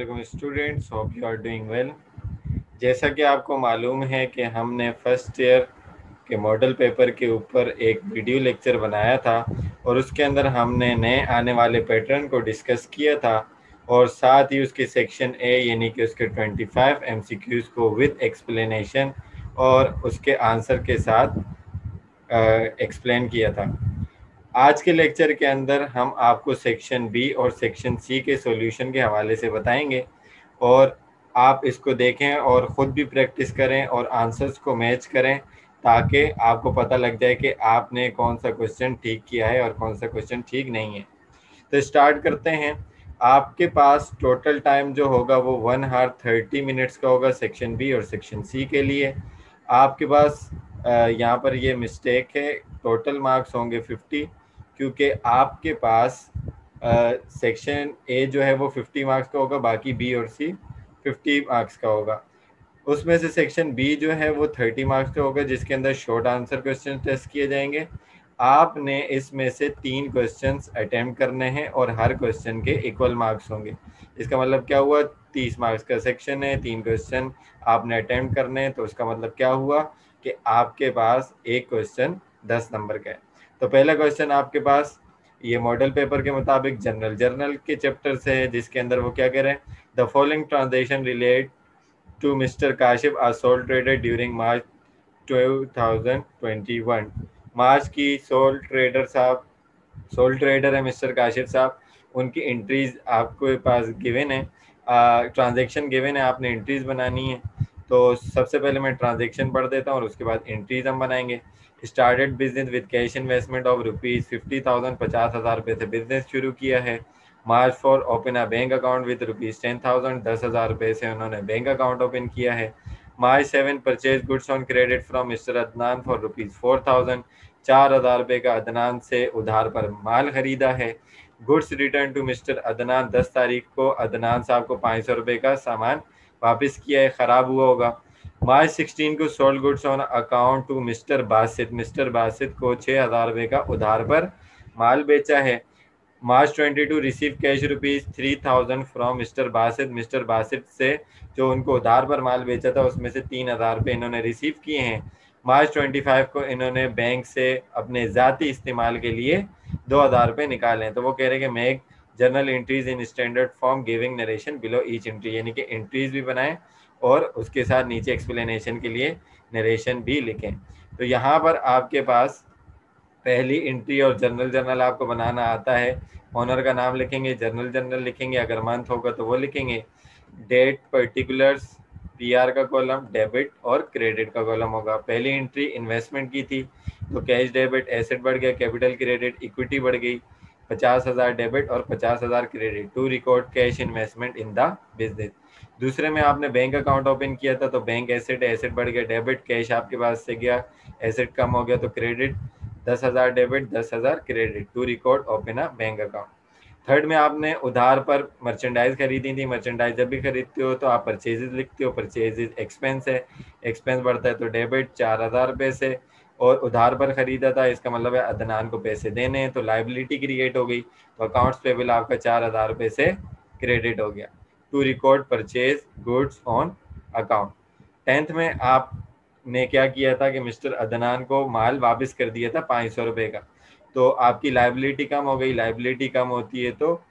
अस्सलाम students, hope you are doing well. जैसा कि आपको मालूम है कि हमने फर्स्ट ईयर के मॉडल पेपर के ऊपर एक वीडियो लेक्चर बनाया था और उसके अंदर हमने नए आने वाले पैटर्न को डिस्कस किया था और साथ ही उसके सेक्शन ए यानी कि उसके 25 एमसीक्यूज़ को विद एक्सप्लेनेशन और उसके आंसर के साथ एक्सप्लेन किया था। आज के लेक्चर के अंदर हम आपको सेक्शन बी और सेक्शन सी के सॉल्यूशन के हवाले से बताएंगे और आप इसको देखें और ख़ुद भी प्रैक्टिस करें और आंसर्स को मैच करें ताकि आपको पता लग जाए कि आपने कौन सा क्वेश्चन ठीक किया है और कौन सा क्वेश्चन ठीक नहीं है। तो स्टार्ट करते हैं। आपके पास टोटल टाइम जो होगा वो 1 आवर 30 मिनट्स का होगा सेक्शन बी और सेक्शन सी के लिए। आपके पास यहाँ पर ये मिस्टेक है, टोटल मार्क्स होंगे 50 क्योंकि आपके पास सेक्शन ए जो है वो 50 मार्क्स का होगा, बाकी बी और सी 50 मार्क्स का होगा। उसमें से सेक्शन बी जो है वो 30 मार्क्स का होगा जिसके अंदर शॉर्ट आंसर क्वेश्चन टेस्ट किए जाएंगे। आपने इसमें से 3 क्वेश्चंस अटेम्प्ट करने हैं और हर क्वेश्चन के इक्वल मार्क्स होंगे। इसका मतलब क्या हुआ, 30 मार्क्स का सेक्शन है, 3 क्वेश्चन आपने अटेम्प्ट करने हैं, तो उसका मतलब क्या हुआ कि आपके पास एक क्वेश्चन 10 नंबर का है। तो पहला क्वेश्चन आपके पास ये मॉडल पेपर के मुताबिक जर्नल के चैप्टर से है जिसके अंदर वो क्या कह रहे हैं, the following transaction relate to mister Kashif are sole trader during March 2021। March की सोल ट्रेडर है मिस्टर काशिफ साहब, उनकी एंट्रीज आपके पास गिवन है, ट्रांजैक्शन गिवन है, आपने एंट्रीज बनानी है। तो सबसे पहले मैं ट्रांजैक्शन पढ़ देता हूँ और उसके बाद एंट्रीज हम बनाएंगे। Started business with cash investment of rupees 50,000, 50,000 रुपये से बिजनेस शुरू किया है। March four open a bank account with rupees 10,000, 10,000 रुपये से उन्होंने बैंक अकाउंट ओपन किया है। मार्च 7 purchase goods on credit from mister Adnan for rupees 4,000, 4,000 रुपये का अदनान से उधार पर माल खरीदा है। Goods return to mister Adnan, 10 तारीख को अदनान साहब को 500 रुपये का सामान वापस किया है, ख़राब हुआ होगा। मार्च 16 को sold goods on account to mister Basit, mister Basit को 6,000 रुपये का उधार पर माल बेचा है। March 22 receive cash rupees 3,000 from mister Basit, mister Basit से जो उनको उधार पर माल बेचा था उसमें से 3,000 रुपये इन्होंने रिसीव किए हैं। मार्च 25 को इन्होंने बैंक से अपने ज़ाती इस्तेमाल के लिए 2,000 रुपये निकाले हैं। तो वो कह रहे हैं कि make journal entries in standard form giving narration below each entry, यानी कि एंट्रीज भी बनाएं और उसके साथ नीचे एक्सप्लेनेशन के लिए नरेशन भी लिखें। तो यहाँ पर आपके पास पहली एंट्री और जर्नल आपको बनाना आता है। ऑनर का नाम लिखेंगे, जर्नल लिखेंगे, अगर मंथ होगा तो वो लिखेंगे। डेट, पर्टिकुलर्स, पीआर का कॉलम, डेबिट और क्रेडिट का कॉलम होगा। पहली एंट्री इन्वेस्टमेंट की थी तो कैश डेबिट, एसेट बढ़ गया, कैपिटल क्रेडिट, इक्विटी बढ़ गई, 50,000 डेबिट और 50,000 credit to record cash investment in the business. दूसरे में आपने बैंक अकाउंट ओपन किया था तो बैंक एसेट, एसेट बढ़ गया, डेबिट, कैश आपके पास से गया, एसेट कम हो गया तो credit, 10,000 debit, 10,000 credit to record open a bank account. Third में आपने उधार पर मर्चेंडाइज खरीदी थी, मर्चेंडाइज जब भी खरीदते हो तो आप परचेजेज लिखते हो, परचेजेज एक्सपेंस है, एक्सपेंस बढ़ता है तो डेबिट 4,000 रुपये से, और उधार पर खरीदा था इसका मतलब है अदनान को पैसे देने हैं तो लाइबिलिटी क्रिएट हो गई, तो अकाउंट्स पेबल आपका 4,000 रुपये से क्रेडिट हो गया to record purchase goods on account. 10th में आपने क्या किया था कि मिस्टर अदनान को माल वापस कर दिया था 500 रुपये का, तो आपकी लाइबिलिटी कम हो गई, लाइबिलिटी कम होती है तो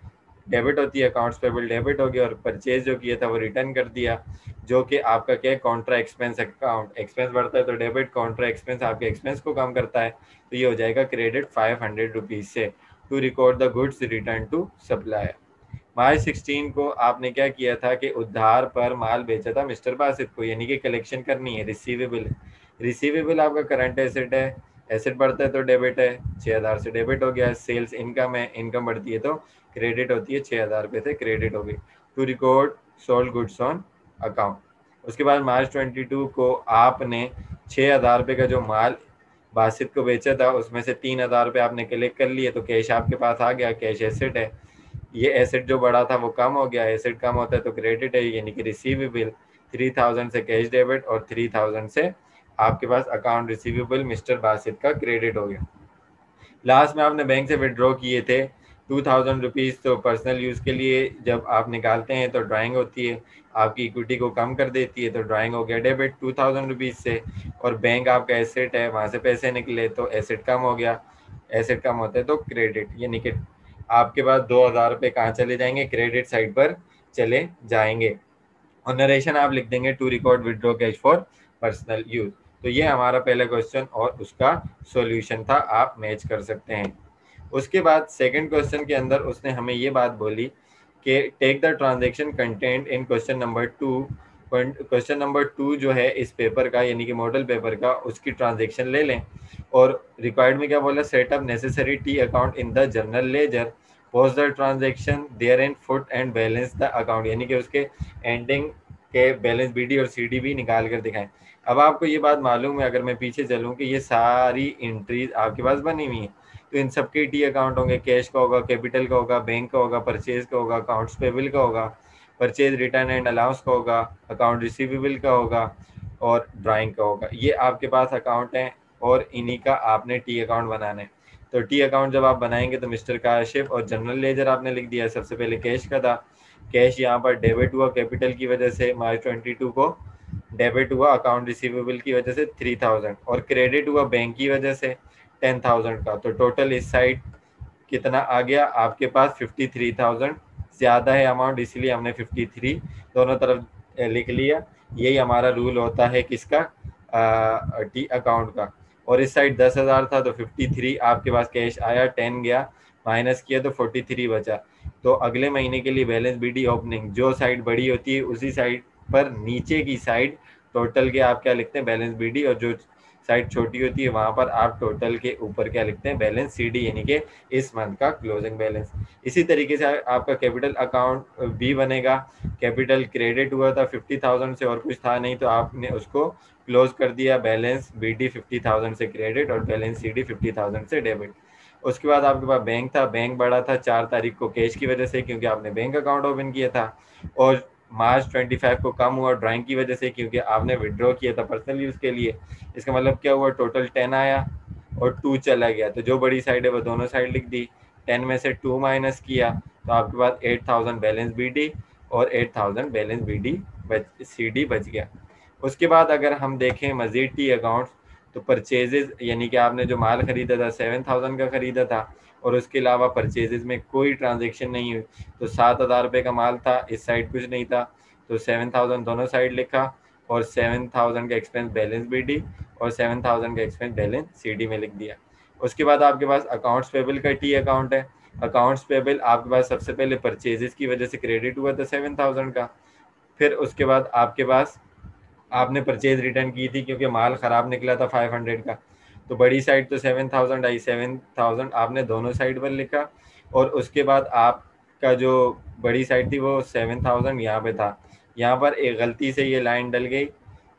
डेबिट होती है, अकाउंट्स पेबल डेबिट हो गया, और परचेज जो किया था वो रिटर्न कर दिया जो कि आपका क्या है, कॉन्ट्रा एक्सपेंस अकाउंट, एक्सपेंस बढ़ता है तो डेबिट, कॉन्ट्रा एक्सपेंस आपके एक्सपेंस को कम करता है तो ये हो जाएगा क्रेडिट 500 रुपीज़ से to record the goods return to supplier. March 16 को आपने क्या किया था कि उधार पर माल बेचा था मिस्टर बासित को, यानी कि कलेक्शन करनी है, रिसीवेबल है। रिसीवेबल आपका करंट एसेट है, एसेट बढ़ता है तो डेबिट है, 6,000 से डेबिट हो गया। सेल्स इनकम है, इनकम बढ़ती है तो क्रेडिट होती है, 6,000 रुपये से क्रेडिट हो गई to record sold goods on account. उसके बाद मार्च 22 को आपने 6,000 रुपये का जो माल बासित को बेचा था उसमें से 3,000 रुपये आपने कलेक्ट कर लिए तो कैश आपके पास आ गया, कैश एसेट है। ये एसेट जो बढ़ा था वो कम हो गया, एसेट कम होता है तो क्रेडिट है, यानी कि रिसीवेबल 3,000 से कैश डेबिट और 3,000 से आपके पास अकाउंट रिसीवेबल मिस्टर बासित का क्रेडिट हो गया। लास्ट में आपने बैंक से विड्रॉ किए थे ₹2000 तो पर्सनल यूज़ के लिए जब आप निकालते हैं तो ड्राइंग होती है, आपकी इक्विटी को कम कर देती है, तो ड्राइंग हो गया डेबिट ₹2000 से। और बैंक आपका एसेट है, वहाँ से पैसे निकले तो एसेट कम हो गया, एसेट कम होता है तो क्रेडिट, यानी कि आपके पास ₹2000 कहाँ चले जाएंगे, क्रेडिट साइड पर चले जाएंगे। और नरेशन आप लिख देंगे to record withdraw cash for personal use. तो ये हमारा पहला क्वेश्चन और उसका सॉल्यूशन था, आप मैच कर सकते हैं। उसके बाद सेकंड क्वेश्चन के अंदर उसने हमें ये बात बोली कि take the transaction content in question number 2। Question number 2 जो है इस पेपर का, यानी कि मॉडल पेपर का, उसकी ट्रांजैक्शन ले लें। और रिक्वायर्ड में क्या बोला, setup necessary T account in the general ledger, post the transaction there and foot and balance the account, यानी कि उसके एंडिंग के बैलेंस बीडी और सीडी भी निकाल कर दिखाएं। अब आपको ये बात मालूम है, अगर मैं पीछे चलूँ, कि ये सारी एंट्रीज आपके पास बनी हुई है, तो इन सबके टी अकाउंट होंगे, कैश का होगा, कैपिटल का होगा, बैंक का होगा, परचेज का होगा, अकाउंट्स पेबल का होगा, परचेज रिटर्न एंड अलाउंस का होगा, अकाउंट रिसीवेबल का होगा और ड्राइंग का होगा। ये आपके पास अकाउंट हैं और इन्हीं का आपने टी अकाउंट बनाना है। तो टी अकाउंट जब आप बनाएंगे तो मिस्टर काशिफ, और जनरल लेजर आपने लिख दिया, सबसे पहले कैश का था, कैश यहाँ पर डेबिट हुआ कैपिटल की वजह से, मार्च 22 को डेबिट हुआ अकाउंट रिसीवेबल की वजह से 3000, और क्रेडिट हुआ बैंक की वजह से 10,000 का। तो टोटल इस साइड कितना आ गया आपके पास, 53,000। ज़्यादा है अमाउंट, इसलिए हमने 53 दोनों तरफ लिख लिया। यही हमारा रूल होता है किसका, टी अकाउंट का। और इस साइड 10,000 था तो 53 आपके पास कैश आया, 10 गया, माइनस किया तो 43 बचा। तो अगले महीने के लिए बैलेंस बीडी ओपनिंग, जो साइड बड़ी होती है उसी साइड पर नीचे की साइड टोटल के आप क्या लिखते हैं, बैलेंस बीडी, और जो साइड छोटी होती है वहां पर आप टोटल के ऊपर क्या लिखते हैं, बैलेंस सीडी, यानी कि इस मंथ का क्लोजिंग बैलेंस। इसी तरीके से आपका कैपिटल अकाउंट भी बनेगा। कैपिटल क्रेडिट हुआ था 50,000 से और कुछ था नहीं, तो आपने उसको क्लोज कर दिया, बैलेंस बीडी 50,000 से क्रेडिट और बैलेंस सीडी 50,000 से डेबिट। उसके बाद आपके पास बैंक था, बैंक बढ़ा था 4 तारीख को कैश की वजह से, क्योंकि आपने बैंक अकाउंट ओपन किया था। और मार्च 25 को कम हुआ ड्राइंग की वजह से, क्योंकि आपने विड्रॉ किया था पर्सनल यूज़ के लिए। इसका मतलब क्या हुआ, टोटल 10 आया और 2 चला गया, तो जो बड़ी साइड है वो दोनों साइड लिख दी। 10 में से 2 माइनस किया तो आपके पास 8,000 बैलेंस बीडी और 8,000 बैलेंस बीडी सीडी बच गया। उसके बाद अगर हम देखें मजीद टी अकाउंट, तो परचेजेस, यानी कि आपने जो माल खरीदा था 7,000 का खरीदा था और उसके अलावा परचेजेस में कोई ट्रांजेक्शन नहीं हुई, तो 7,000 रुपये का माल था, इस साइड कुछ नहीं था, तो 7,000 दोनों साइड लिखा और 7,000 का एक्सपेंस बैलेंस बीडी और 7,000 का एक्सपेंस बैलेंस सीडी में लिख दिया। उसके बाद आपके पास अकाउंट्स पेबल का टी अकाउंट है। अकाउंट्स पेबल आपके पास सबसे पहले परचेजेस की वजह से क्रेडिट हुआ था 7,000 का। फिर उसके बाद आपके पास आपने परचेज रिटर्न की थी क्योंकि माल ख़राब निकला था 500 का, तो बड़ी साइड तो 7,000 आई, 7,000 आपने दोनों साइड पर लिखा। और उसके बाद आपका जो बड़ी साइड थी वो 7,000 यहाँ पे था। यहाँ पर एक गलती से ये लाइन डल गई,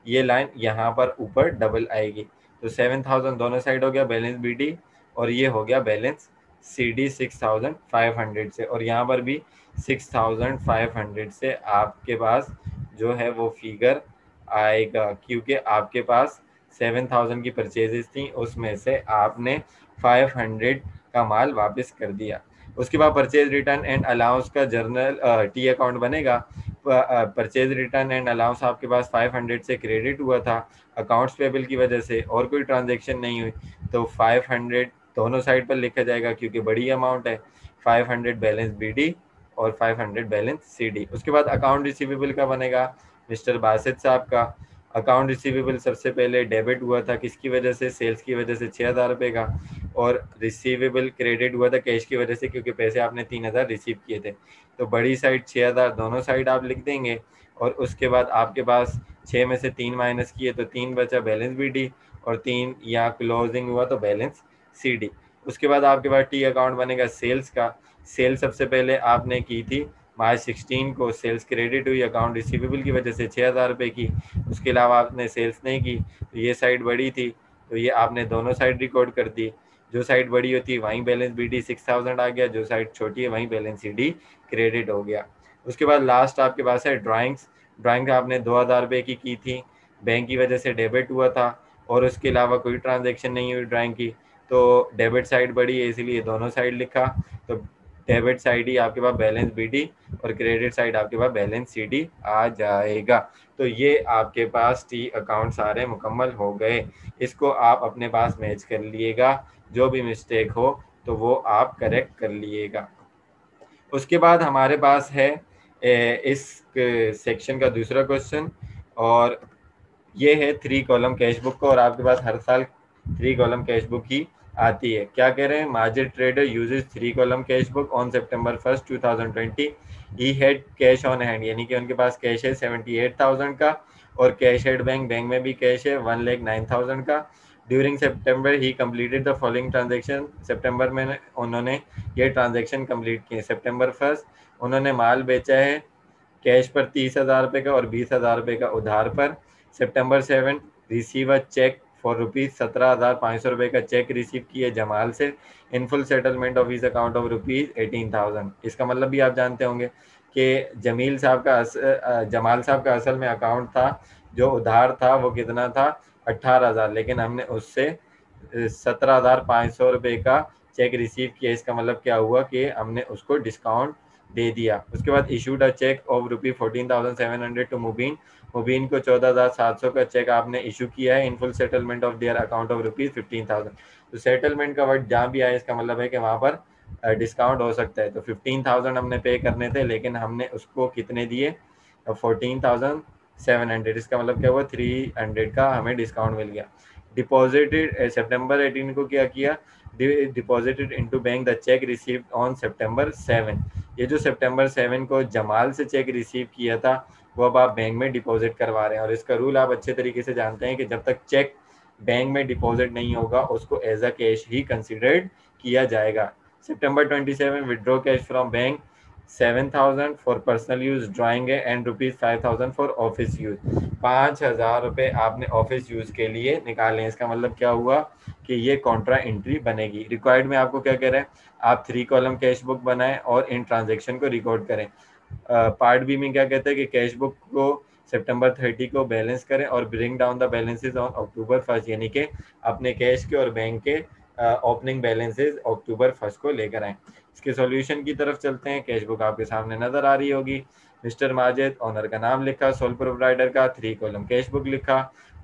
ये लाइन यहाँ पर ऊपर डबल आएगी, तो 7,000 दोनों साइड हो गया बैलेंस बीडी और ये हो गया बैलेंस सीडी 6,500 से, और यहाँ पर भी 6,500 से आपके पास जो है वो फिगर आएगा, क्योंकि आपके पास 7,000 की परचेजेस थी, उसमें से आपने 500 का माल वापस कर दिया। उसके बाद परचेज रिटर्न एंड अलाउंस का जर्नल टी अकाउंट बनेगा। परचेज रिटर्न एंड अलाउंस आपके पास 500 से क्रेडिट हुआ था अकाउंट्स पेबल की वजह से और कोई ट्रांजेक्शन नहीं हुई, तो 500 दोनों साइड पर लिखा जाएगा क्योंकि बड़ी अमाउंट है। 500 बैलेंस बीडी और 500 बैलेंस सीडी। उसके बाद अकाउंट रिसीवेबल का बनेगा मिस्टर बासित साहब का। अकाउंट रिसीवेबल सबसे पहले डेबिट हुआ था, किसकी वजह से, सेल्स की वजह से 6,000 रुपये का, और रिसीवेबल क्रेडिट हुआ था कैश की वजह से क्योंकि पैसे आपने 3,000 रिसीव किए थे। तो बड़ी साइड 6,000 दोनों साइड आप लिख देंगे और उसके बाद आपके पास 6 में से 3 माइनस किए तो 3 बचा बैलेंस बीडी और 3 यहाँ क्लोजिंग हुआ तो बैलेंस सीडी। उसके बाद आपके पास टी अकाउंट बनेगा सेल्स का। सेल सबसे पहले आपने की थी मार्च 16 को, सेल्स क्रेडिट हुई अकाउंट रिसीवेबल की वजह से 6,000 रुपये की। उसके अलावा आपने सेल्स नहीं की तो ये साइड बड़ी थी, तो ये आपने दोनों साइड रिकॉर्ड कर दी। जो साइड बड़ी होती है वहीं बैलेंस बीडी 6,000 आ गया, जो साइड छोटी है वहीं बैलेंस सीडी क्रेडिट हो गया। उसके बाद लास्ट आपके पास है ड्राइंग्स। ड्राइंग आपने 2,000 रुपये की थी, बैंक की वजह से डेबिट हुआ था और उसके अलावा कोई ट्रांजेक्शन नहीं हुई ड्राइंग की, तो डेबिट साइड बड़ी है इसलिए दोनों साइड लिखा। तो डेबिट साइड ही आपके पास बैलेंस BD और क्रेडिट साइड आपके पास बैलेंस CD आ जाएगा। तो ये आपके पास T अकाउंट सारे मुकम्मल हो गए। इसको आप अपने पास मैच कर लिएगा, जो भी मिस्टेक हो तो वो आप करेक्ट कर लिएगा। उसके बाद हमारे पास है इस सेक्शन का दूसरा क्वेश्चन, और ये है 3 कॉलम कैश बुक का, और आपके पास हर साल 3 कॉलम कैश बुक ही आती है। क्या कह रहे हैं, margin trader uses 3 column cash book on September 1, 2020। He had cash on hand, यानी कि उनके पास कैश है 78,000 का, और कैश एट बैंक, बैंक में भी कैश है 1,09,000 का। During September he completed the following transaction, सितंबर में उन्होंने ये ट्रांजेक्शन कंप्लीट किए। सितंबर 1 उन्होंने माल बेचा है कैश पर 30,000 रुपये का और 20,000 रुपये का उधार पर। सितंबर 7 रिसीव अ चेक फॉर ₹17,500 का चेक रिसीव किए जमाल से इन full settlement of his account of ₹18,000। इसका मतलब भी आप जानते होंगे कि जमाल साहब का असल में अकाउंट था, जो उधार था वो कितना था 18,000, लेकिन हमने उससे 17,500 रुपये का चेक रिसीव किया। इसका मतलब क्या हुआ कि हमने उसको डिस्काउंट दे दिया। उसके बाद issued a cheque of ₹14,700 to Mubeen, Mubeen को 14,700 का चेक आपने इशू किया है in full settlement of their account of ₹15,000। तो सेटलमेंट का वर्ड जहाँ भी आया इसका मतलब है कि वहाँ पर डिस्काउंट हो सकता है। तो 15,000 हमने पे करने थे, लेकिन हमने उसको कितने दिए 14,700। इसका मतलब क्या हुआ 300 का हमें डिस्काउंट मिल गया। डिपॉजिटेड सितंबर 18 को क्या किया, deposited into bank the check received on सितंबर 7। ये जो सितंबर 7 को जमाल से चेक रिसीव किया था वो अब आप बैंक में डिपॉजिट करवा रहे हैं, और इसका रूल आप अच्छे तरीके से जानते हैं कि जब तक चेक बैंक में डिपॉजिट नहीं होगा उसको एज अ कैश ही कंसिडर्ड किया जाएगा। सितंबर 27 withdraw cash from bank 7,000 for personal use drawing and ₹5,000 for office use. 5,000 रुपये आपने ऑफिस यूज के लिए निकाले। इसका मतलब क्या हुआ कि ये कॉन्ट्रा एंट्री बनेगी। रिक्वायर्ड में आपको क्या कह रहे हैं, आप 3 कॉलम कैश बुक बनाएं और इन ट्रांजेक्शन को रिकॉर्ड करें। पार्ट बी में क्या कहते हैं कि कैश बुक को सितंबर 30 को बैलेंस करें और bring down the balances on October 1, यानी कि अपने कैश के और बैंक के ओपनिंग बैलेंसेस अक्टूबर 1 को लेकर आएं। इसके सॉल्यूशन की तरफ चलते हैं। कैश बुक आपके सामने नजर आ रही होगी। मिस्टर माजिद ओनर का नाम लिखा, सोल प्रोप्राइटर का 3 कॉलम कैश बुक लिखा,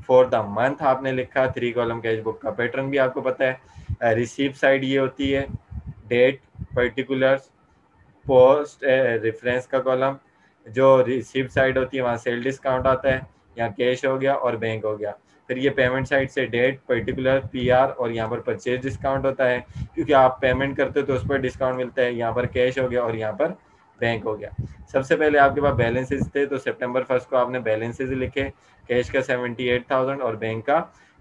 फॉर द मंथ आपने लिखा, 3 कॉलम कैश बुक का पैटर्न भी आपको पता है। रिसीव साइड ये होती है डेट, पर्टिकुलर्स, पोस्ट, रेफरेंस का कॉलम। जो रिसीव साइड होती है वहाँ सेल डिस्काउंट आता है, यहाँ कैश हो गया और बैंक हो गया। फिर ये पेमेंट साइड से डेट, पर्टिकुलर, PR, और यहाँ पर परचेज डिस्काउंट होता है, क्योंकि आप पेमेंट करते हो तो उस पर डिस्काउंट मिलता है। यहाँ पर कैश हो गया और यहाँ पर बैंक हो गया। सबसे पहले आपके पास बैलेंसेस थे, तो सितंबर 1 को आपने बैलेंसेस लिखे, कैश का 78,000 और बैंक का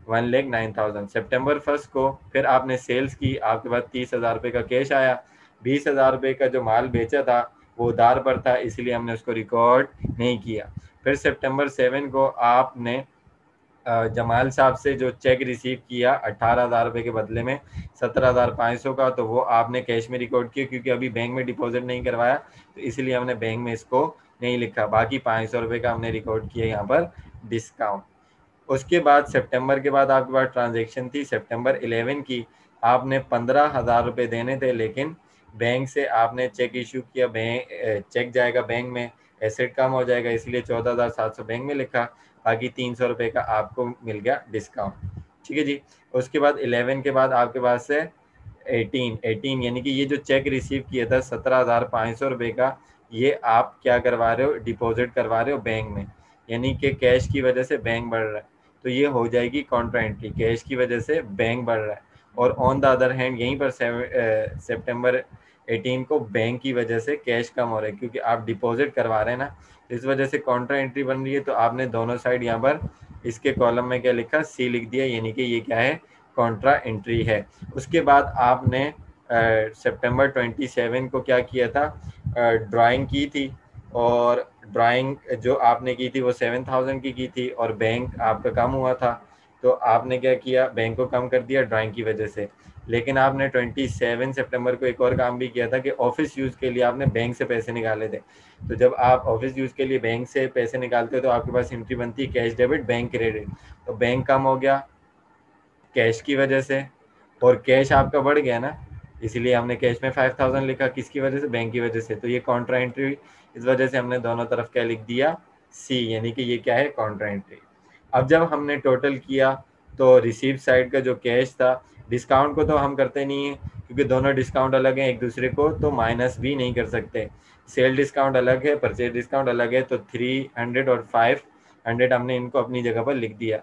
1,09,000। सितंबर 1 को फिर आपने सेल्स की, आपके पास 30,000 रुपये का कैश आया। 20,000 रुपये का जो माल बेचा था वो उधार पर था, इसलिए हमने उसको रिकॉर्ड नहीं किया। फिर सितंबर 7 को आपने जमाल साहब से जो चेक रिसीव किया 18,000 रुपये के बदले में 17,500 का, तो वो आपने कैश में रिकॉर्ड किया, क्योंकि अभी बैंक में डिपॉजिट नहीं करवाया तो इसलिए हमने बैंक में इसको नहीं लिखा। बाकी 500 रुपये का हमने रिकॉर्ड किया यहाँ पर डिस्काउंट। उसके बाद सितंबर के बाद आपके पास ट्रांजेक्शन थी सितंबर 11 की, आपने 15,000 रुपये देने थे, लेकिन बैंक से आपने चेक इशू किया, बैंक चेक जाएगा बैंक में, एसेट कम हो जाएगा, इसलिए 14,700 बैंक में लिखा, बाकी 300 रुपये का आपको मिल गया डिस्काउंट। ठीक है जी। उसके बाद 11 के बाद आपके पास है 18 यानी कि ये जो चेक रिसीव किया था 17,500 रुपये का, ये आप क्या करवा रहे हो, डिपॉजिट करवा रहे हो बैंक में, यानी कि कैश की वजह से बैंक बढ़ रहा है, तो ये हो जाएगी कॉन्ट्रा एंट्री, कैश की वजह से बैंक बढ़ रहा है। और ऑन द अदर हैंड यहीं पर सितंबर 18 को बैंक की वजह से कैश कम हो रहा है, क्योंकि आप डिपॉजिट करवा रहे हैं ना, इस वजह से कॉन्ट्रा एंट्री बन रही है। तो आपने दोनों साइड यहाँ पर इसके कॉलम में क्या लिखा, C लिख दिया, यानी कि ये क्या है, कॉन्ट्रा एंट्री है। उसके बाद आपने सितंबर 27 को क्या किया था, ड्राइंग की थी, और ड्राइंग जो आपने की थी वो 7,000 की थी, और बैंक आपका कम हुआ था, तो आपने क्या किया, बैंक को कम कर दिया ड्राइंग की वजह से। लेकिन आपने 27 सितंबर को एक और काम भी किया था कि ऑफिस यूज़ के लिए आपने बैंक से पैसे निकाले थे। तो जब आप ऑफिस यूज़ के लिए बैंक से पैसे निकालते हो तो आपके पास एंट्री बनती है कैश डेबिट बैंक क्रेडिट। तो बैंक कम हो गया कैश की वजह से, और कैश आपका बढ़ गया ना, इसीलिए हमने कैश में 5000 लिखा, किसकी वजह से, बैंक की वजह से। तो ये कॉन्ट्रा एंट्री, इस वजह से हमने दोनों तरफ क्या लिख दिया, सी, यानी कि ये क्या है, कॉन्ट्रा एंट्री। अब जब हमने टोटल किया तो रिसीव साइड का जो कैश था, डिस्काउंट को तो हम करते नहीं है क्योंकि दोनों डिस्काउंट अलग हैं एक दूसरे को, तो माइनस भी नहीं कर सकते। सेल डिस्काउंट अलग है, परचेज डिस्काउंट अलग है, तो 300 और 500 हमने इनको अपनी जगह पर लिख दिया।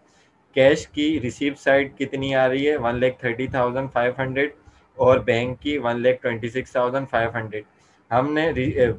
कैश की रिसीव साइड कितनी आ रही है, 1,30,500 और बैंक की 1,26,500। हमने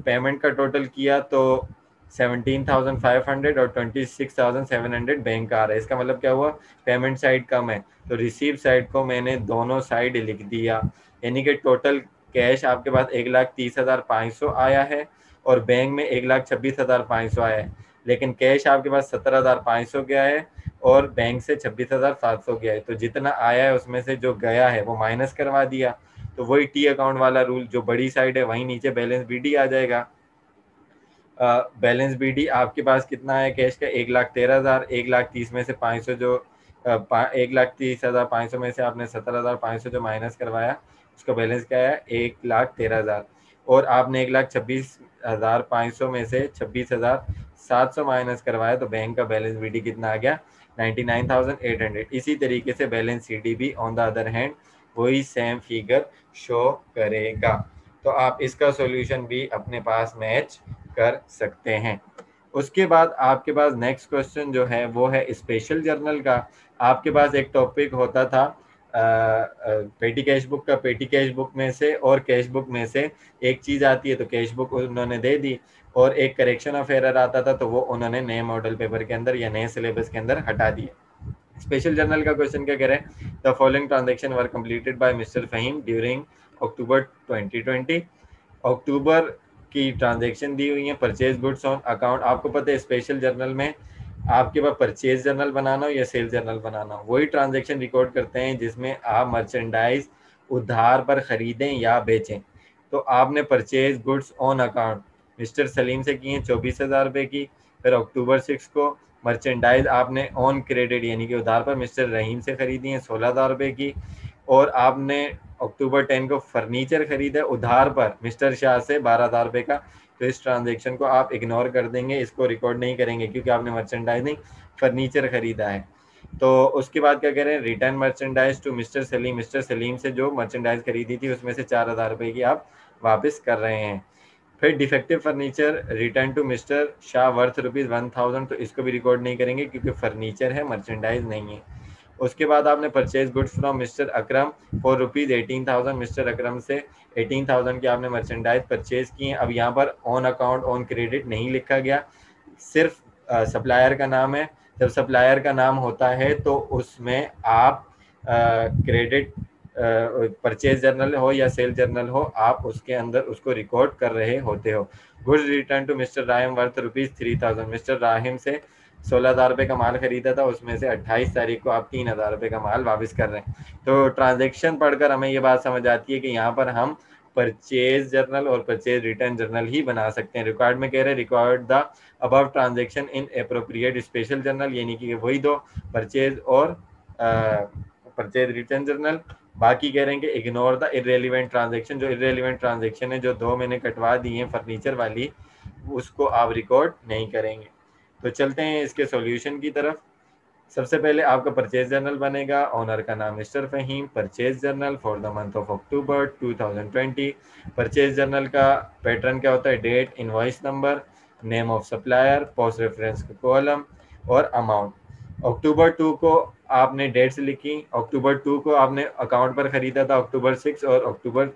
पेमेंट का टोटल किया तो 17,500 और 26,700 बैंक का आ रहा है। इसका मतलब क्या हुआ, पेमेंट साइड कम है, तो रिसीव साइड को मैंने दोनों साइड लिख दिया, यानी कि टोटल कैश आपके पास 1,30,500 आया है और बैंक में 1,26,500 आया है, लेकिन कैश आपके पास 17,500 गया है और बैंक से 26,700 गया है। तो जितना आया है उसमें से जो गया है वो माइनस करवा दिया, तो वही टी अकाउंट वाला रूल, जो बड़ी साइड है वहीं नीचे बैलेंस बीडी आ जाएगा। बैलेंस बीडी आपके पास कितना है कैश का, 1,13,000, 1,30,000 में से 500 जो 1,30,500 में से आपने 17,500 जो माइनस करवाया, उसका बैलेंस क्या है, 1,13,000। और आपने 1,26,500 में से 26,700 माइनस करवाया, तो बैंक का बैलेंस बीडी कितना आ गया, 99,800। इसी तरीके से बैलेंस सीडी भी ऑन द अदर हैंड वही सेम फिगर शो करेगा। तो आप इसका सॉल्यूशन भी अपने पास मैच कर सकते हैं। उसके बाद आपके पास नेक्स्ट क्वेश्चन जो है वो है स्पेशल जर्नल का। आपके पास एक टॉपिक होता था पेटी कैश बुक का, पेटी कैश बुक में से और कैश बुक में से एक चीज आती है, तो कैश बुक उन्होंने दे दी, और एक करेक्शन ऑफ एरर आता था, तो वो उन्होंने नए मॉडल पेपर के अंदर या नए सिलेबस के अंदर हटा दिए। स्पेशल जर्नल का क्वेश्चन क्या कह रहे हैं, the following transaction were completed by mister Fahim during October 2020। October की ट्रांजैक्शन दी हुई है, परचेज गुड्स ऑन अकाउंट। आपको पता है स्पेशल जर्नल में आपके पास परचेज जर्नल बनाना हो या सेल जर्नल बनाना हो, वही ट्रांजैक्शन रिकॉर्ड करते हैं जिसमें आप मर्चेंडाइज उधार पर खरीदें या बेचें। तो आपने purchase goods on account mister Salim से की है 24,000 रुपये की, फिर अक्टूबर 6 को मर्चेंडाइज आपने ऑन क्रेडिट यानी कि उधार पर मिस्टर रहीम से खरीदी है 16,000 रुपये की, और आपने अक्टूबर 10 को फर्नीचर खरीदा उधार पर मिस्टर शाह से 12,000 रुपये का। तो इस ट्रांजेक्शन को आप इग्नोर कर देंगे, इसको रिकॉर्ड नहीं करेंगे क्योंकि आपने मर्चेंडाइजिंग फर्नीचर खरीदा है। तो उसके बाद क्या कह रहे हैं, return merchandise to mister Salim, mister Salim से जो मर्चेंडाइज खरीदी थी उसमें से 4,000 रुपये की आप वापस कर रहे हैं। फिर defective furniture return to mister Shah worth ₹1,000, तो इसको भी रिकॉर्ड नहीं करेंगे क्योंकि फर्नीचर है, मर्चेंडाइज नहीं है। उसके बाद आपने purchase goods from mister Akram for ₹18,000, mister Akram से 18,000 की आपने मर्चेंडाइज परचेज की है। अब यहाँ पर ऑन अकाउंट ऑन क्रेडिट नहीं लिखा गया, सिर्फ सप्लायर का नाम है। जब सप्लायर का नाम होता है तो उसमें आप क्रेडिट परचेज जर्नल हो या सेल जर्नल हो, आप उसके अंदर उसको रिकॉर्ड कर रहे होते हो। Goods return to mister Rahim worth ₹3,000, mister Rahim से 16,000 रुपये का माल खरीदा था, उसमें से 28 तारीख को आप 3,000 रुपये का माल वापस कर रहे हैं। तो ट्रांजैक्शन पढ़कर हमें ये बात समझ आती है कि यहाँ पर हम परचेज जर्नल और परचेज रिटर्न जर्नल ही बना सकते हैं। रिकॉर्ड में कह रहे हैं record the above transaction in appropriate special journal, यानी कि वही दो, परचेज और परचेज रिटर्न जर्नल। बाकी कह रहे हैं कि इग्नोर द इरेलीवेंट ट्रांजैक्शन, जो इरेलीवेंट ट्रांजैक्शन है, जो दो मैंने कटवा दी है फर्नीचर वाली, उसको आप रिकॉर्ड नहीं करेंगे। तो चलते हैं इसके सॉल्यूशन की तरफ। सबसे पहले आपका परचेज जर्नल बनेगा, ऑनर का नाम mister Fahim, purchase journal for the month of October 2020। Purchase journal का पैटर्न क्या होता है, date, invoice number, name of supplier, post reference का कॉलम और अमाउंट। अक्टूबर 2 को आपने डेट्स लिखी, अक्टूबर 2 को आपने अकाउंट पर खरीदा था, अक्टूबर 6 और अक्टूबर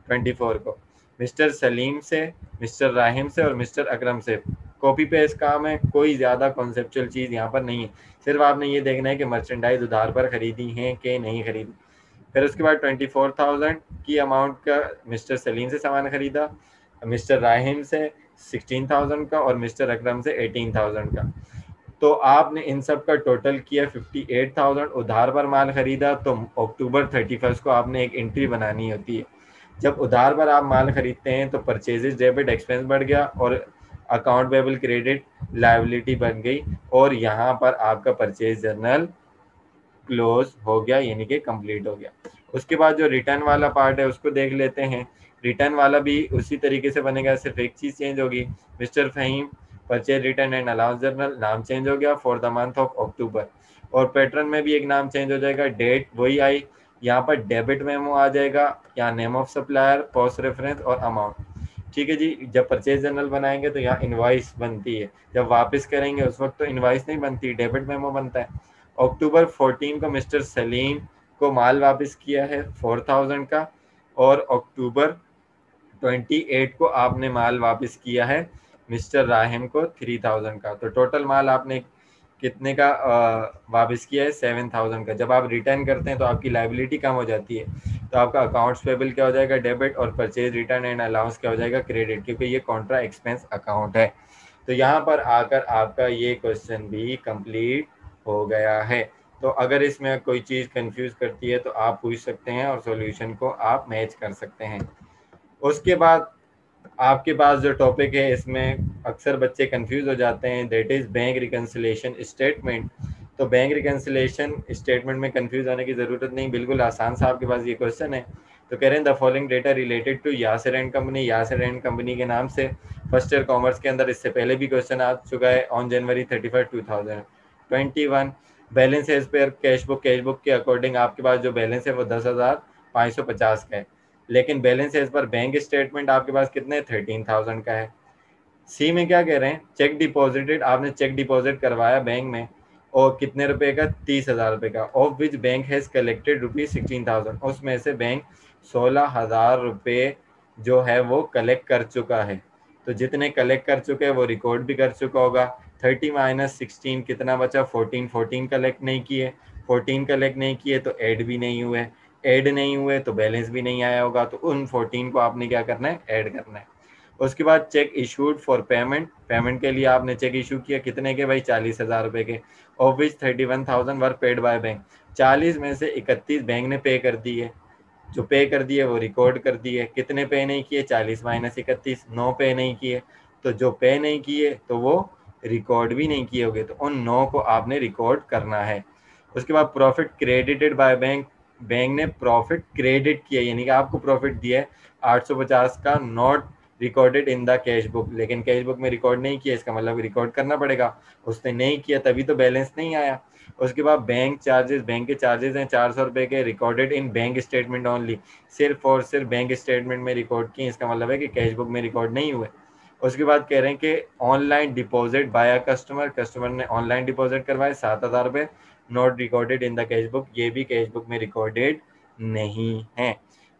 24 को। मिस्टर सलीम से, मिस्टर राहिम से और मिस्टर अकरम से कॉपी पेस्ट काम है, कोई ज़्यादा कॉन्सेप्चुअल चीज़ यहाँ पर नहीं है, सिर्फ आपने ये देखना है कि मर्चेंडाइज उधार पर खरीदी हैं कि नहीं खरीदी। फिर उसके बाद 24,000 की अमाउंट का मिस्टर सलीम से सामान खरीदा, मिस्टर राहिम से 16,000 का और मिस्टर अकरम से 18,000 का। तो आपने इन सब का टोटल किया 58,000, उधार पर माल खरीदा, तो अक्टूबर 31 को आपने एक एंट्री बनानी होती है। जब उधार पर आप माल खरीदते हैं तो परचेजेज डेबिट एक्सपेंस बढ़ गया और अकाउंट पेबल क्रेडिट लायबिलिटी बन गई, और यहाँ पर आपका परचेज जर्नल क्लोज हो गया, यानी कि कंप्लीट हो गया। उसके बाद जो रिटर्न वाला पार्ट है उसको देख लेते हैं। रिटर्न वाला भी उसी तरीके से बनेगा, सिर्फ एक चीज़ चेंज होगी, mister Fahim purchase return and allowance journal नाम चेंज हो गया for the month of October, और पैटर्न में भी एक नाम चेंज हो जाएगा, डेट वही आई, यहाँ पर डेबिट मेमो आ जाएगा, यहाँ name of supplier, cost reference और अमाउंट। ठीक है जी। जब परचेज जर्नल बनाएंगे तो यहाँ इनवाइस बनती है, जब वापस करेंगे उस वक्त तो इनवाइस नहीं बनती, डेबिट मेमो बनता है। अक्टूबर 14 को मिस्टर सलीम को माल वापस किया है 4000 का, और अक्टूबर 28 को आपने माल वापस किया है मिस्टर राहिम को 3000 का। तो टोटल माल आपने कितने का वापस किया है? 7000 का। जब आप रिटर्न करते हैं तो आपकी लाइबिलिटी कम हो जाती है, तो आपका अकाउंट्स पेबल क्या हो जाएगा? डेबिट, और परचेज रिटर्न एंड अलाउंस क्या हो जाएगा? क्रेडिट, क्योंकि ये कॉन्ट्रा एक्सपेंस अकाउंट है। तो यहाँ पर आकर आपका ये क्वेश्चन भी कंप्लीट हो गया है। तो अगर इसमें कोई चीज़ कंफ्यूज करती है तो आप पूछ सकते हैं और सॉल्यूशन को आप मैच कर सकते हैं। उसके बाद आपके पास जो टॉपिक है इसमें अक्सर बच्चे कंफ्यूज हो जाते हैं, that is bank reconciliation statement. तो बैंक रिकंसिलिएशन स्टेटमेंट में कंफ्यूज होने की ज़रूरत नहीं, बिल्कुल आसान सा आपके पास ये क्वेश्चन है। तो कह रहे हैं the following data related to Yasir and company, Yasir and company के नाम से फर्स्ट ईयर कॉमर्स के अंदर इससे पहले भी क्वेश्चन आ चुका है। ऑन जनवरी 31, 2021 बैलेंस है इस पर कैश बुक के अकॉर्डिंग आपके पास जो बैलेंस है वो 10,550 का है, लेकिन balance as per bank statement आपके पास कितने? 13,000 का है। सी में क्या कह रहे हैं? चेक डिपॉजिटेड, आपने चेक डिपॉजिट करवाया बैंक में, और कितने रुपए का? 30,000 रुपए का। Of which bank has collected ₹16,000, उसमें से बैंक 16,000 रुपये जो है वो कलेक्ट कर चुका है। तो जितने कलेक्ट कर चुके हैं वो रिकॉर्ड भी कर चुका होगा। 30 माइनस 16 कितना बचा? 14। 14 कलेक्ट नहीं किए, 14 कलेक्ट नहीं किए तो ऐड भी नहीं हुए, ऐड नहीं हुए तो बैलेंस भी नहीं आया होगा, तो उन 14 को आपने क्या करना है? ऐड करना है। उसके बाद check issued for payment, payment के लिए आपने चेक इशू किया, कितने के भाई? 40,000 रुपए के। Of which 31,000 were paid by bank, 40 में से 31 बैंक ने पे कर दी है, जो पे कर दिए वो रिकॉर्ड कर दिए। कितने पे नहीं किए? 40 माइनस 31, 9 पे नहीं किए। तो जो पे नहीं किए तो वो रिकॉर्ड भी नहीं किए होंगे, तो उन 9 को आपने रिकॉर्ड करना है। उसके बाद profit credited by bank, bank ने प्रॉफिट क्रेडिट किया, यानी कि आपको प्रॉफिट दिया है 850 का, not recorded in the cash book, लेकिन कैश बुक में रिकॉर्ड नहीं किया, इसका मतलब रिकॉर्ड करना पड़ेगा। उसने नहीं किया तभी तो बैलेंस नहीं आया। उसके बाद बैंक चार्जेस, बैंक के चार्जेस हैं 400 रुपए के, recorded in bank statement only, सिर्फ और सिर्फ बैंक स्टेटमेंट में रिकॉर्ड किए, इसका मतलब है कि कैश बुक में रिकॉर्ड नहीं हुए। उसके बाद कह रहे हैं कि online deposit by customer, customer ने ऑनलाइन डिपॉजिट करवाए 7,000 रुपये, not recorded in the cash book, ये भी कैश बुक में रिकॉर्डेड नहीं है।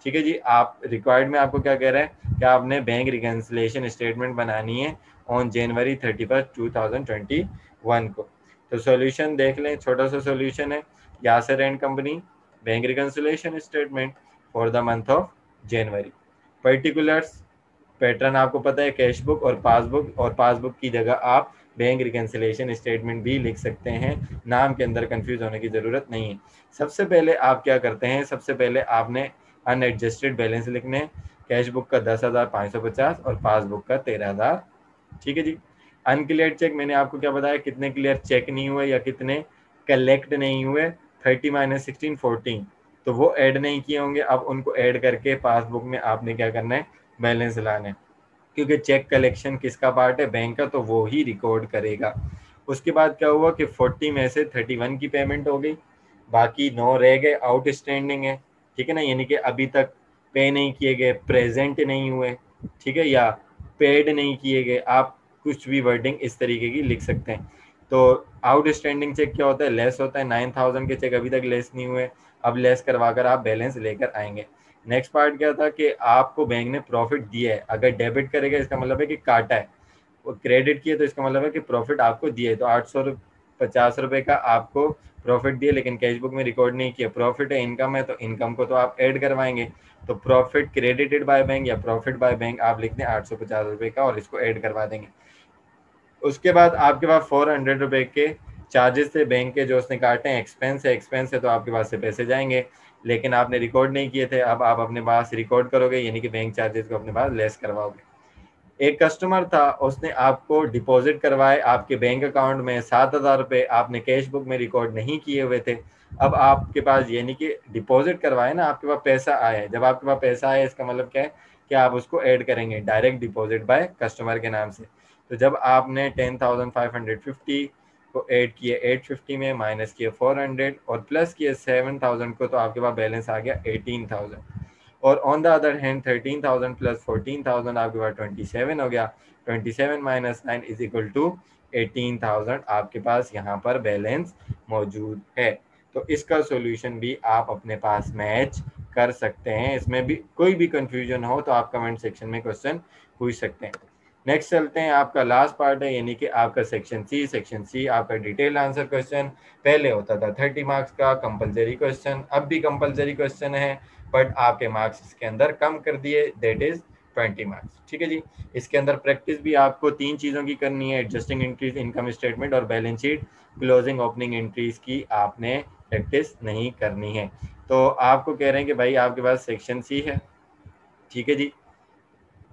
ठीक है जी। आप रिक्वायर्ड में आपको क्या कह रहा है कि आपने बैंक रिकंसिलिएशन स्टेटमेंट बनानी है ऑन जनवरी 31, 2021 को। तो सॉल्यूशन देख लें, छोटा सा सॉल्यूशन है, Yasir and company bank reconciliation statement for the month of January. Particulars pattern आपको पता है, कैश बुक और पासबुक, और पासबुक की जगह आप बैंक रिकंसिलिएशन स्टेटमेंट भी लिख सकते हैं, नाम के अंदर कंफ्यूज होने की ज़रूरत नहीं है। सबसे पहले आप क्या करते हैं? सबसे पहले आपने अनएडजस्टेड बैलेंस लिखने, कैश बुक का 10,550 और पासबुक का 13,000। ठीक है जी। अनक्लियर चेक मैंने आपको क्या बताया, कितने क्लियर चेक नहीं हुए या कितने कलेक्ट नहीं हुए? 30 माइनस 16, 14, तो वो ऐड नहीं किए होंगे। अब उनको ऐड करके पासबुक में आपने क्या करना है? बैलेंस लाना है, क्योंकि चेक कलेक्शन किसका पार्ट है? बैंक का, तो वो ही रिकॉर्ड करेगा। उसके बाद क्या हुआ कि 40 में से 31 की पेमेंट हो गई, बाकी 9 रह गए आउटस्टैंडिंग है। ठीक है ना, यानी कि अभी तक पे नहीं किए गए, प्रेजेंट नहीं हुए, ठीक है, या पेड नहीं किए गए, आप कुछ भी वर्डिंग इस तरीके की लिख सकते हैं। तो आउटस्टैंडिंग चेक क्या होता है? लेस होता है। 9,000 के चेक अभी तक लेस नहीं हुए, अब लेस करवाकर आप बैलेंस लेकर आएंगे। नेक्स्ट पार्ट क्या था कि आपको बैंक ने प्रॉफिट दिया है, अगर डेबिट करेगा इसका मतलब है कि काटा है, वो क्रेडिट किया तो इसका मतलब है कि प्रॉफिट आपको दिया है। तो 850 रुपये का आपको प्रॉफिट दिया, लेकिन कैश बुक में रिकॉर्ड नहीं किया। प्रॉफिट है, इनकम है, तो इनकम को तो आप ऐड करवाएंगे। तो प्रॉफिट क्रेडिटेड बाय बैंक या प्रॉफिट बाय बैंक आप लिख दें 850 रुपये का, और इसको ऐड करवा देंगे। उसके बाद आपके पास 400 रुपये के चार्जेस थे बैंक के, जो उसने काटे हैं, एक्सपेंस है, एक्सपेंस है तो आपके पास से पैसे जाएंगे, लेकिन आपने रिकॉर्ड नहीं किए थे, अब आप अपने पास रिकॉर्ड करोगे, यानी कि बैंक चार्जेस को अपने पास लेस करवाओगे। एक कस्टमर था, उसने आपको डिपॉजिट करवाए आपके बैंक अकाउंट में 7,000 रुपये, आपने कैश बुक में रिकॉर्ड नहीं किए हुए थे, अब आपके पास यानी कि डिपॉजिट करवाए ना, आपके पास पैसा आया है, जब आपके पास पैसा आया इसका मतलब क्या है कि आप उसको ऐड करेंगे डायरेक्ट डिपॉजिट बाय कस्टमर के नाम से। तो जब आपने 10,550 को ऐड किए 850 में, माइनस किए 400 और प्लस किए 7,000 को, तो आपके पास बैलेंस आ गया 18,000। और on the other hand 13,000 plus 14,000 आपके पास 27 हो गया। 27 माइनस 9 इज इक्वल टू 18,000 आपके पास यहाँ पर बैलेंस मौजूद है। तो इसका सॉल्यूशन भी आप अपने पास मैच कर सकते हैं। इसमें भी कोई भी कंफ्यूजन हो तो आप कमेंट सेक्शन में क्वेश्चन पूछ सकते हैं। नेक्स्ट चलते हैं, आपका लास्ट पार्ट है यानी कि आपका सेक्शन सी। सेक्शन सी आपका डिटेल आंसर क्वेश्चन। पहले होता था 30 मार्क्स का कंपलसरी क्वेश्चन, अब भी कंपलसरी क्वेश्चन है बट आपके मार्क्स इसके अंदर कम कर दिए, दैट इज 20 मार्क्स। ठीक है जी। इसके अंदर प्रैक्टिस भी आपको 3 चीज़ों की करनी है, एडजस्टिंग एंट्रीज, इनकम स्टेटमेंट और balance sheet. Closing opening entries की आपने प्रैक्टिस नहीं करनी है। तो आपको कह रहे हैं कि भाई आपके पास सेक्शन सी है, ठीक है जी,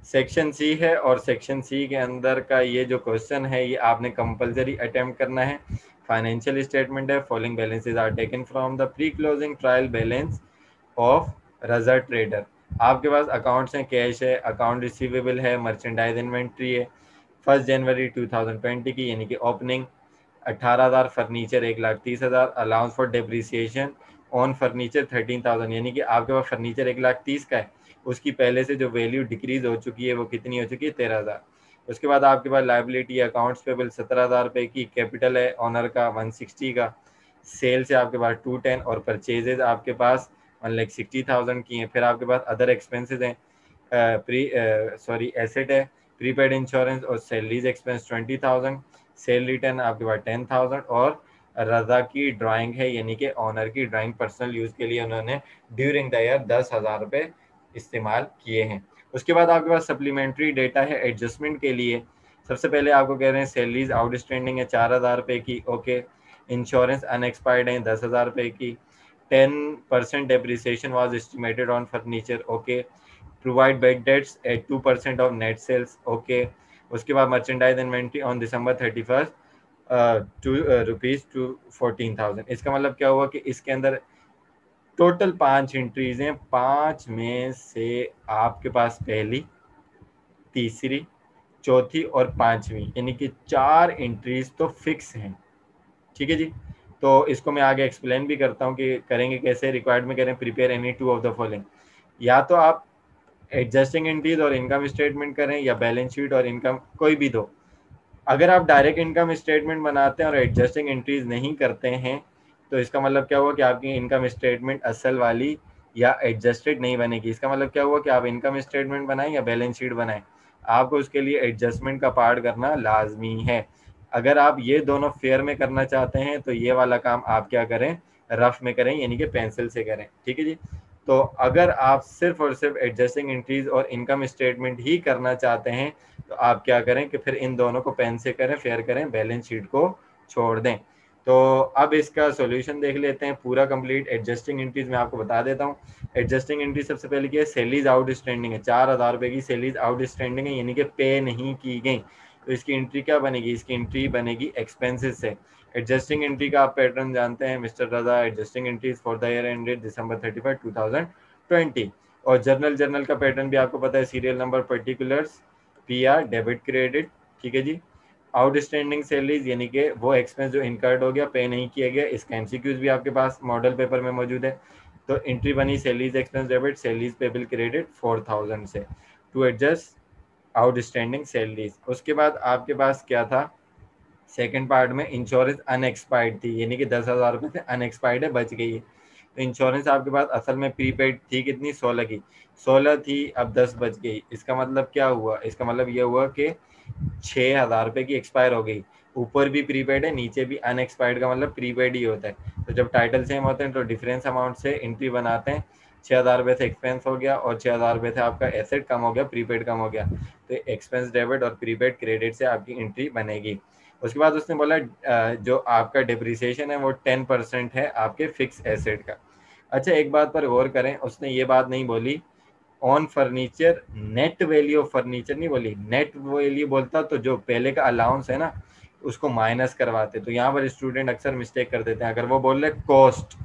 सेक्शन सी है और सेक्शन सी के अंदर का ये जो क्वेश्चन है ये आपने कंपलसरी अटेम्प्ट करना है। फाइनेंशियल स्टेटमेंट है, following balances are taken from the pre closing trial balance of Raza trader. आपके पास अकाउंट्स हैं, कैश है, अकाउंट रिसीवेबल है, मर्चेंडाइज इन्वेंट्री है। 1 जनवरी 2020 की यानी कि opening 18,000, furniture 1,30,000, allowance for depreciation on furniture 13,000, यानी कि आपके पास फर्नीचर 1,30,000 का है, उसकी पहले से जो वैल्यू डिक्रीज हो चुकी है वो कितनी हो चुकी है, 13,000। उसके बाद आपके पास लाइबिलिटी अकाउंट्स पेबल 17,000 रुपये की, कैपिटल है ऑनर का 160 का, सेल से आपके पास 210 और परचेजेज आपके पास 1,60,000 की हैं। फिर आपके पास अदर एक्सपेंसेस हैं, एसेट है, प्रीपेड इंश्योरेंस और सैलरीज एक्सपेंस 20,000, सेल रिटर्न आपके पास 10,000 और रजा की ड्राइंग है यानी कि ऑनर की ड्राइंग पर्सनल यूज के लिए उन्होंने ड्यूरिंग द ईयर 10,000 रुपये इस्तेमाल किए हैं। उसके बाद आपके पास सप्लीमेंट्री डेटा है एडजस्टमेंट के लिए। सबसे पहले आपको कह रहे हैं सैलरीज आउटस्टैंडिंग है 4,000 रुपये की, ओके। इंश्योरेंस अनएक्सपायर्ड है 10,000 रुपये की। 10% depreciation was estimated on furniture, okay. Provide bad debts at 2% of net sales, okay. उसके बाद merchandise inventory on December 31st to rupees two 14,000। इसका मतलब क्या हुआ कि इसके अंदर टोटल 5 एंट्रीज हैं, 5 में से आपके पास पहली, तीसरी, चौथी और पांचवी यानी कि 4 एंट्रीज तो फिक्स हैं। ठीक है जी। तो इसको मैं आगे एक्सप्लेन भी करता हूँ कि करेंगे कैसे। रिक्वायर्ड में करें prepare any 2 of the following, या तो आप एडजस्टिंग एंट्रीज और इनकम स्टेटमेंट करें या बैलेंस शीट और इनकम, कोई भी दो। अगर आप डायरेक्ट इनकम स्टेटमेंट बनाते हैं और एडजस्टिंग एंट्रीज नहीं करते हैं तो इसका मतलब क्या हुआ कि आपकी इनकम स्टेटमेंट असल वाली या एडजस्टेड नहीं बनेगी। इसका मतलब क्या हुआ कि आप इनकम स्टेटमेंट बनाएं या बैलेंस शीट बनाएं, आपको उसके लिए एडजस्टमेंट का पार्ट करना लाजमी है। अगर आप ये दोनों फेयर में करना चाहते हैं तो ये वाला काम आप क्या करें, रफ में करें यानी कि पेंसिल से करें। ठीक है जी। तो अगर आप सिर्फ और सिर्फ एडजस्टिंग एंट्रीज और इनकम स्टेटमेंट ही करना चाहते हैं तो आप क्या करें कि फिर इन दोनों को पेन से करें, फेयर करें, बैलेंस शीट को छोड़ दें। तो अब इसका सॉल्यूशन देख लेते हैं पूरा कंप्लीट। एडजस्टिंग एंट्रीज मैं आपको बता देता हूँ। एडजस्टिंग एंट्री सबसे पहले क्या है, सैलरीज आउटस्टैंडिंग है, 4,000 रुपये की सैलरीज आउटस्टैंडिंग है यानी कि पे नहीं की गई। तो इसकी एंट्री क्या बनेगी, इसकी एंट्री बनेगी एक्सपेंसेस से। एडजस्टिंग एंट्री का आप पैटर्न जानते हैं mister Raza, adjusting entries for the year ended December 31, 2020। और जर्नल का पैटर्न भी आपको पता है, serial number, particulars, PR, debit, credit. ठीक है जी। आउटस्टैंडिंग सैलरीज यानी कि वो एक्सपेंस जो इनकर्ड हो गया, पे नहीं किया गया। इसका एमसीक्यूज भी आपके पास मॉडल पेपर में मौजूद है। तो एंट्री बनी salaries expense debit, salaries payable credit 4,000 से टू एडजस्ट आउटस्टैंडिंग सैलरीज। उसके बाद आपके पास क्या था, सेकंड पार्ट में इंश्योरेंस अनएक्सपायर्ड थी यानी कि 10,000 रुपये से अनएक्सपायर्ड है, बच गई है। तो इंश्योरेंस आपके पास असल में प्रीपेड थी कितनी, 16 की, 16 थी, अब 10 बच गई। इसका मतलब क्या हुआ, इसका मतलब ये हुआ कि 6,000 रुपये की एक्सपायर हो गई। ऊपर भी प्रीपेड है, नीचे भी अनएक्सपायर्ड का मतलब प्रीपेड ही होता है। तो जब टाइटल सेम होते हैं तो डिफरेंस अमाउंट से एंट्री बनाते हैं। 6,000 रुपये से एक्सपेंस हो गया और 6,000 रुपये से आपका एसेट कम हो गया, प्रीपेड कम हो गया। तो एक्सपेंस डेबिट और प्रीपेड क्रेडिट से आपकी एंट्री बनेगी। उसके बाद उसने बोला जो आपका डिप्रिसिएशन है वो 10% है आपके फिक्स एसेट का। अच्छा एक बात पर गौर करें, उसने ये बात नहीं बोली on furniture net value of furniture नहीं बोली, नेट वैल्यू बोलता तो जो पहले का अलाउंस है ना उसको माइनस करवाते। तो यहाँ पर स्टूडेंट अक्सर मिस्टेक कर देते हैं, अगर वो बोल रहे कॉस्ट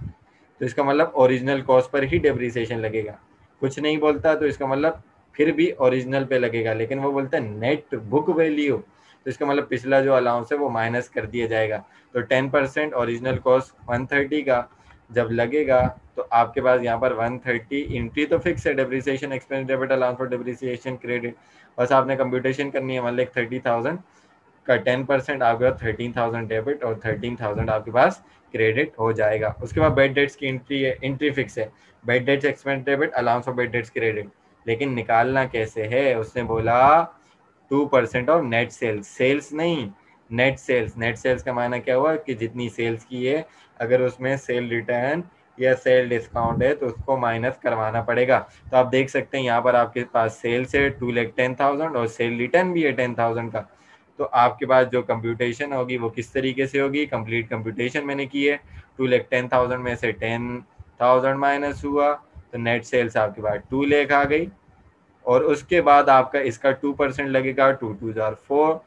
तो इसका मतलब ओरिजिनल कॉस्ट पर ही डेप्रिसिएशन लगेगा, कुछ नहीं बोलता तो इसका मतलब फिर भी ओरिजिनल पे लगेगा, लेकिन वो बोलते हैं नेट बुक वैल्यू तो इसका मतलब पिछला जो अलाउंस है वो माइनस कर दिया जाएगा। तो 10% ओरिजिनल कॉस्ट 130 का जब लगेगा तो आपके पास यहाँ पर 130 एंट्री तो फिक्स है, depreciation expense debit allowance for depreciation credit, बस आपने कंप्यूटेशन करनी है। 1,30,000 का 10% आपके पास 13,000 डेबिट और 13,000 आपके पास क्रेडिट हो जाएगा। उसके बाद बेड डेट्स की एंट्री है, एंट्री फिक्स है, bad debts expense debit allowance of bad debts credit, लेकिन निकालना कैसे है, उसने बोला 2% ऑफ नेट सेल्स, सेल्स नहीं नेट सेल्स। नेट सेल्स का मायना क्या हुआ कि जितनी सेल्स की है अगर उसमें सेल रिटर्न या सेल डिस्काउंट है तो उसको माइनस करवाना पड़ेगा। तो आप देख सकते हैं यहाँ पर आपके पास सेल्स है 2,10,000 और सेल रिटर्न भी है 10,000 का। तो आपके पास जो कंप्यूटेशन होगी वो किस तरीके से होगी, कंप्लीट कंप्यूटेशन मैंने की है, 2,10,000 में से 10,000 माइनस हुआ तो नेट सेल्स आपके पास 2 लाख आ गई, और उसके बाद आपका इसका 2% लगेगा, 2,2,4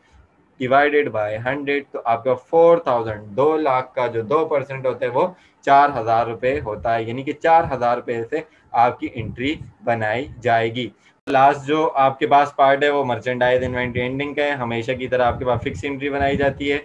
डिवाइडेड बाय 100 तो आपका 4,000, 2 लाख का जो 2% होता है वो 4,000 रुपये होता है, यानी कि 4,000 रुपये से आपकी एंट्री बनाई जाएगी। लास्ट जो आपके पास पार्ट है वो मर्चेंडाइज इन्वेंट्री एंडिंग का है। हमेशा की तरह आपके पास फिक्स एंट्री बनाई जाती है,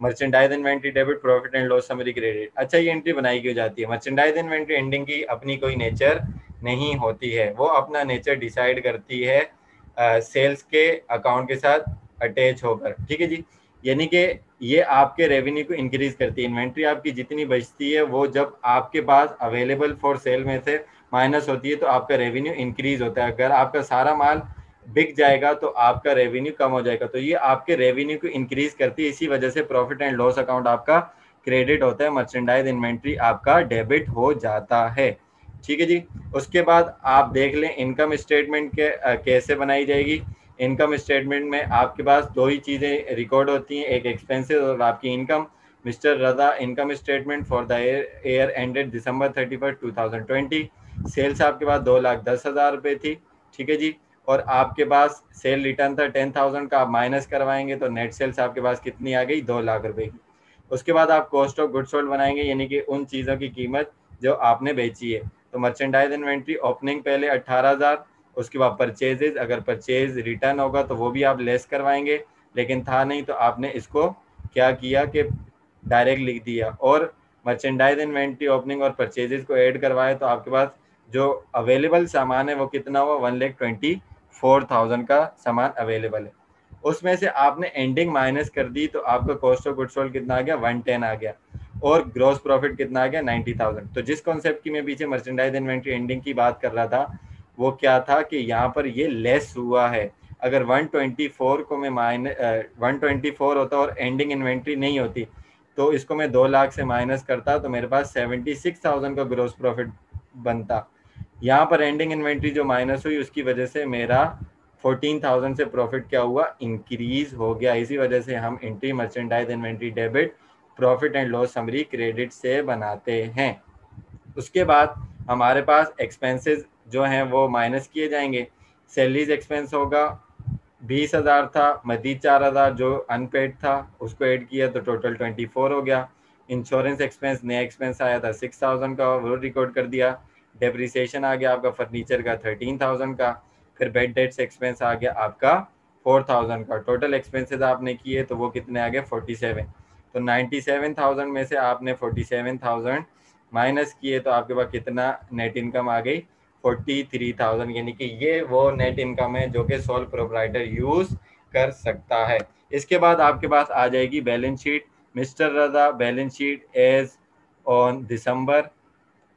merchandise inventory debit profit and loss summary credit. अच्छा, ये एंट्री बनाई क्यों जाती है? मर्चेंडाइज इन्वेंट्री एंडिंग की अपनी कोई नेचर नहीं होती है, वो अपना नेचर डिसाइड करती है सेल्स के अकाउंट के साथ अटैच होकर, ठीक है जी। यानी कि ये आपके रेवेन्यू को इंक्रीज करती है। इन्वेंट्री आपकी जितनी बचती है वो जब आपके पास अवेलेबल फॉर सेल में से माइनस होती है तो आपका रेवेन्यू इंक्रीज होता है। अगर आपका सारा माल बिक जाएगा तो आपका रेवेन्यू कम हो जाएगा, तो ये आपके रेवेन्यू को इंक्रीज करती है। इसी वजह से प्रॉफिट एंड लॉस अकाउंट आपका क्रेडिट होता है, मर्चेंडाइज इन्वेंट्री आपका डेबिट हो जाता है, ठीक है जी। उसके बाद आप देख लें इनकम स्टेटमेंट के कैसे बनाई जाएगी। इनकम स्टेटमेंट में आपके पास दो ही चीज़ें रिकॉर्ड होती हैं, एक एक्सपेंसेस और आपकी income. Mister Raza income statement for the year ended December 31, 2020। Sales आपके पास 2,10,000 रुपये थी, ठीक है जी। और आपके पास सेल रिटर्न था 10,000 का, आप माइनस करवाएंगे तो नेट सेल्स आपके पास कितनी आ गई, 2 लाख रुपए की। उसके बाद आप कॉस्ट ऑफ गुड्स सोल्ड बनाएंगे, यानी कि उन चीज़ों की कीमत जो आपने बेची है। तो मर्चेंडाइज इन्वेंट्री ओपनिंग पहले 18,000, उसके बाद परचेजेज, अगर परचेज रिटर्न होगा तो वो भी आप लेस करवाएंगे, लेकिन था नहीं तो आपने इसको क्या किया कि डायरेक्ट लिख दिया। और मर्चेंडाइज इन्वेंट्री ओपनिंग और परचेजेज को ऐड करवाए तो आपके पास जो अवेलेबल सामान है वो कितना हुआ, 1,24,000 का सामान अवेलेबल है। उसमें से आपने एंडिंग माइनस कर दी तो आपका कॉस्ट ऑफ गुड्स सोल्ड कितना आ गया, 110 आ गया, और ग्रॉस प्रॉफिट कितना आ गया, 90,000। तो जिस कॉन्सेप्ट की मैं पीछे मर्चेंडाइज इन्वेंट्री एंडिंग की बात कर रहा था वो क्या था कि यहाँ पर ये लेस हुआ है। अगर 124 को मैं 124 होता और एंडिंग इन्वेंट्री नहीं होती तो इसको मैं 2 लाख से माइनस करता तो मेरे पास 76,000 का ग्रॉस प्रॉफिट बनता। यहाँ पर एंडिंग इन्वेंट्री जो माइनस हुई उसकी वजह से मेरा 14,000 से प्रॉफिट क्या हुआ, इंक्रीज हो गया। इसी वजह से हम entry merchandise inventory debit profit and loss summary credit से बनाते हैं। उसके बाद हमारे पास एक्सपेंसेस जो हैं वो माइनस किए जाएंगे। सैलरीज एक्सपेंस होगा 20,000 था, मजीद 4,000 जो अनपेड था उसको ऐड किया तो टोटल 24 हो गया। इंश्योरेंस एक्सपेंस नया एक्सपेंस आया था 6,000 का, वो रिकॉर्ड कर दिया। डेप्रिसिएशन आ गया आपका फर्नीचर का 13,000 का। फिर बेड डेट्स एक्सपेंस आ गया आपका 4,000 का। टोटल एक्सपेंसेस आपने किए तो वो कितने आ गए, 47। तो 97,000 में से आपने 47,000 माइनस किए तो आपके पास कितना नेट इनकम आ गई, 43,000। यानी कि ये वो नेट इनकम है जो कि सोल प्रोप्राइटर यूज कर सकता है। इसके बाद आपके पास आ जाएगी balance sheet. Mister Raza balance sheet as on December,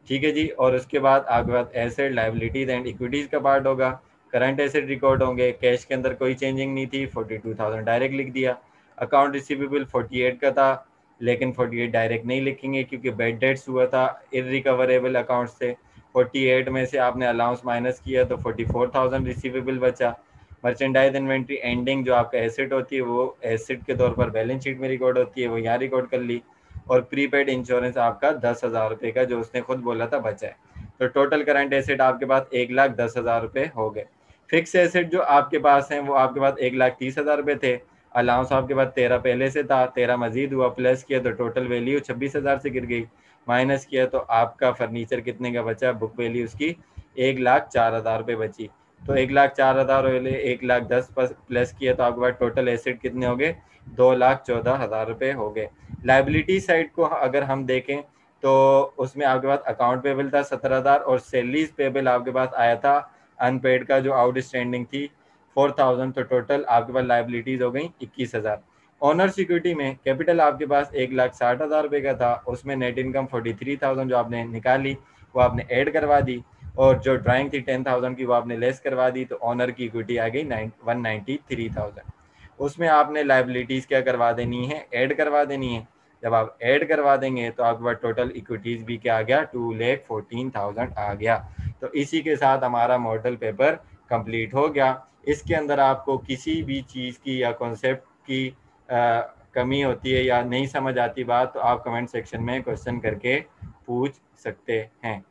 ठीक है जी। और उसके बाद आपके पास एसेट लाइबिलिटीज एंड इक्विटीज का पार्ट होगा। करंट एसेट रिकॉर्ड होंगे, कैश के अंदर कोई चेंजिंग नहीं थी, 42,000 डायरेक्ट लिख दिया। अकाउंट रिसीवेबल 48 का था, लेकिन 48 डायरेक्ट नहीं लिखेंगे क्योंकि बेड डेट्स हुआ था, इरिकवरेबल अकाउंट से। 48 में से आपने अलाउंस माइनस किया तो 44,000 रिसीवेबल बचा। मर्चेंडाइज इन्वेंट्री एंडिंग जो आपका एसेट होती है वो एसेट के तौर पर बैलेंस शीट में रिकॉर्ड होती है, वो यहाँ रिकॉर्ड कर ली। और प्रीपेड इंश्योरेंस आपका 10,000 रुपये का जो उसने खुद बोला था बचा है। तो टोटल करंट एसेट आपके पास 1,10,000 रुपये हो गए। फिक्स एसेट जो आपके पास हैं वो आपके पास 1,30,000 रुपये थे। अलाउंस आपके पास 13 पहले से था, 13 मजीद हुआ, प्लस किया तो टोटल वैल्यू 26,000 से गिर गई, माइनस किया तो आपका फर्नीचर कितने का बचा, बुक वैल्यू उसकी 1,04,000 रुपये बची। तो 1,04,000 वाले 1,10,000 प्लस किया तो आपके पास टोटल एसेट कितने हो गए, 2,14,000 रुपये हो गए। लाइबिलिटी साइड को अगर हम देखें तो उसमें आपके पास अकाउंट पेबल था 17,000 और सैलरीज पेबल आपके पास आया था अनपेड का जो आउटस्टैंडिंग थी 4,000, तो टोटल आपके पास लाइबिलिटीज हो गई 21,000। ऑनर सिक्योरिटी में कैपिटल आपके पास 1,60,000 रुपये का था, उसमें नेट इनकम 43,000 जो आपने निकाली वो आपने ऐड करवा दी, और जो ड्राइंग थी 10,000 की वो आपने लेस करवा दी, तो ऑनर की इक्विटी आ गई 193,000। उसमें आपने लाइबिलिटीज क्या करवा देनी है, ऐड करवा देनी है। जब आप ऐड करवा देंगे तो आपके पास टोटल इक्विटीज भी क्या आ गया, 2,14,000 आ गया। तो इसी के साथ हमारा मॉडल पेपर कंप्लीट हो गया। इसके अंदर आपको किसी भी चीज़ की या कॉन्सेप्ट की कमी होती है या नहीं समझ आती बात, तो आप कमेंट सेक्शन में क्वेश्चन करके पूछ सकते हैं।